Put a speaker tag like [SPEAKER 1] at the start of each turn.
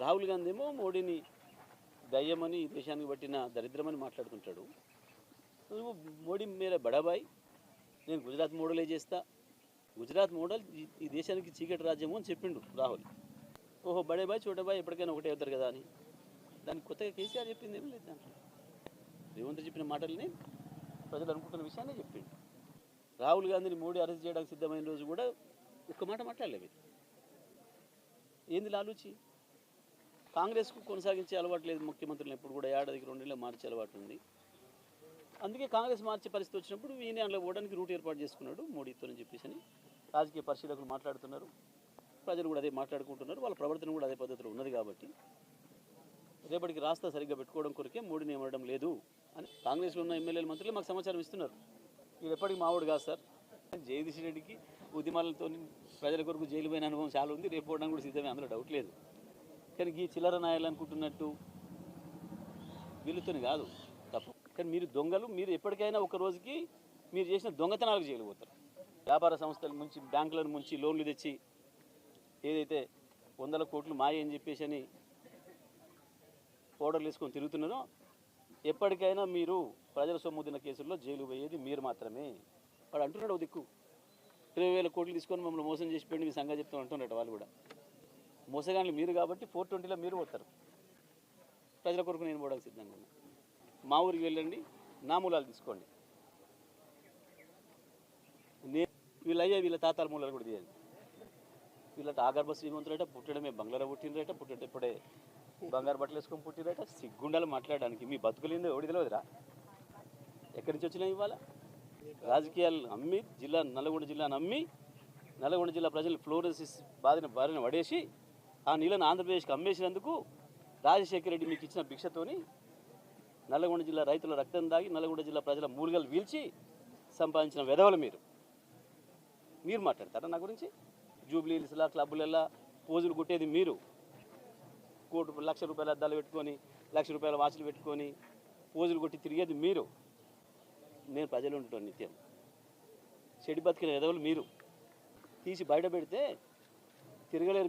[SPEAKER 1] రాహుల్ గాంధీ ఏమో మోడీని దయ్యమని ఈ దేశానికి పట్టిన దరిద్రమని మాట్లాడుతుంటాడు. నువ్వు మోడీ మేరే బడాబాయ్, నేను గుజరాత్ మోడలే చేస్తా, గుజరాత్ మోడల్ ఈ దేశానికి చీకటి రాజ్యము అని చెప్పిండు రాహుల్. ఓహో బడేబాయ్ చోటబాయ్ ఎప్పటికైనా ఒకటే అవుతారు కదా అని దానికి కొత్తగా కేసీఆర్ చెప్పింది ఏం లేదు. దాంట్లో రేవంత్ చెప్పిన మాటల్ని ప్రజలు అనుకుంటున్న విషయాన్ని చెప్పిండు. రాహుల్ గాంధీని మోడీ అరెస్ట్ చేయడానికి సిద్ధమైన రోజు కూడా ఒక్క మాట మాట్లాడలేదు. ఏంది లాలూచి? కాంగ్రెస్కు కొనసాగించే అలవాటు లేదు ముఖ్యమంత్రులను, ఎప్పుడు కూడా ఏడాదికి 2 నెలలు మార్చే అలవాటు ఉంది. అందుకే కాంగ్రెస్ మార్చే పరిస్థితి వచ్చినప్పుడు ఈయన అందులో పోవడానికి రూట్ ఏర్పాటు చేసుకున్నాడు మోడీతో అని చెప్పేసి అని రాజకీయ పరిశీలకులు మాట్లాడుతున్నారు. ప్రజలు కూడా అదే మాట్లాడుకుంటున్నారు. వాళ్ళ ప్రవర్తన కూడా అదే పద్ధతిలో ఉన్నది కాబట్టి రేపటికి రాస్తా సరిగ్గా పెట్టుకోవడం కొరకే మోడీని ఏమనడం లేదు అని కాంగ్రెస్లో ఉన్న ఎమ్మెల్యేలు మంత్రులు మాకు సమాచారం ఇస్తున్నారు. ఇది ఎప్పటికీ మావాడు కాదు సార్. జగదీష్ రెడ్డికి ఉద్యమాలతో ప్రజల కొరకు జైలు పోయిన అనుభవం చాలా ఉంది. రేపు పోవడానికి కూడా సిద్ధమే, అందులో డౌట్ లేదు. కానీ ఈ చిల్లర నాయాలు అనుకుంటున్నట్టు వీళ్ళతోని కాదు తప్పు. కానీ మీరు దొంగలు, మీరు ఎప్పటికైనా ఒక రోజుకి మీరు చేసిన దొంగతనాలకు జైలు పోతారు. వ్యాపార సంస్థల ముంచి, బ్యాంకులను ముంచి, లోన్లు తెచ్చి ఏదైతే 100 కోట్లు మాయ అని చెప్పేసి అని పౌడర్లు వేసుకొని తిరుగుతున్నారో ఎప్పటికైనా మీరు ప్రజల సొమ్ముదిన కేసుల్లో జైలు పోయేది మీరు మాత్రమే. వాడు అంటున్నాడు ఓ దిక్కు 20,000 కోట్లు తీసుకొని మమ్మల్ని మోసం చేసి పెండి మీ సంగతి చెప్తాం అంటున్నట్టు. వాళ్ళు కూడా మోసగాళ్ళు మీరు కాబట్టి 420లో మీరు పోతారు. ప్రజల కొరకు నేను పోవడానికి సిద్ధంగా ఉన్నా. మా ఊరికి వెళ్ళండి, నా మూలాలు తీసుకోండి. వీళ్ళ తాతాల మూలాలు కూడా తీయండి. వీళ్ళ ఆగర్భ శ్రీమంతులట, పుట్టడమే బంగ్లాలో పుట్టినరట, పుట్టేటప్పుడే బంగారు బట్టలు వేసుకొని పుట్టినరట. సిగ్గుండాలు మాట్లాడడానికి. మీ బతుకులేందో ఎవడి తెలియదురా? ఎక్కడి నుంచి వచ్చినా ఇవాళ రాజకీయాలు అమ్మి నల్గొండ జిల్లాను అమ్మి నల్గొండ జిల్లా ప్రజలు ఫ్లోరోసిస్ బారిన పడేసి ఆ నీళ్ళను ఆంధ్రప్రదేశ్కి అమ్మేసినందుకు రాజశేఖర రెడ్డి మీకు ఇచ్చిన భిక్షతోని నల్గొండ జిల్లా రైతుల రక్తం దాగి నల్గొండ జిల్లా ప్రజల మూలిగలు వీల్చి సంపాదించిన వెధవలు మీరు మాట్లాడతారా నా గురించి? జూబ్లీహిల్స్లా క్లబ్బులల్లా పోజులు కొట్టేది మీరు. ₹1,00,000 అద్దాలు పెట్టుకొని, ₹1,00,000 వాచ్లు పెట్టుకొని పోజులు కొట్టి తిరిగేది మీరు. నేను ప్రజలు ఉంటాను నిత్యం. చెడి బతికిన వెధవలు మీరు. తీసి బయట పెడితే తిరగలేరు.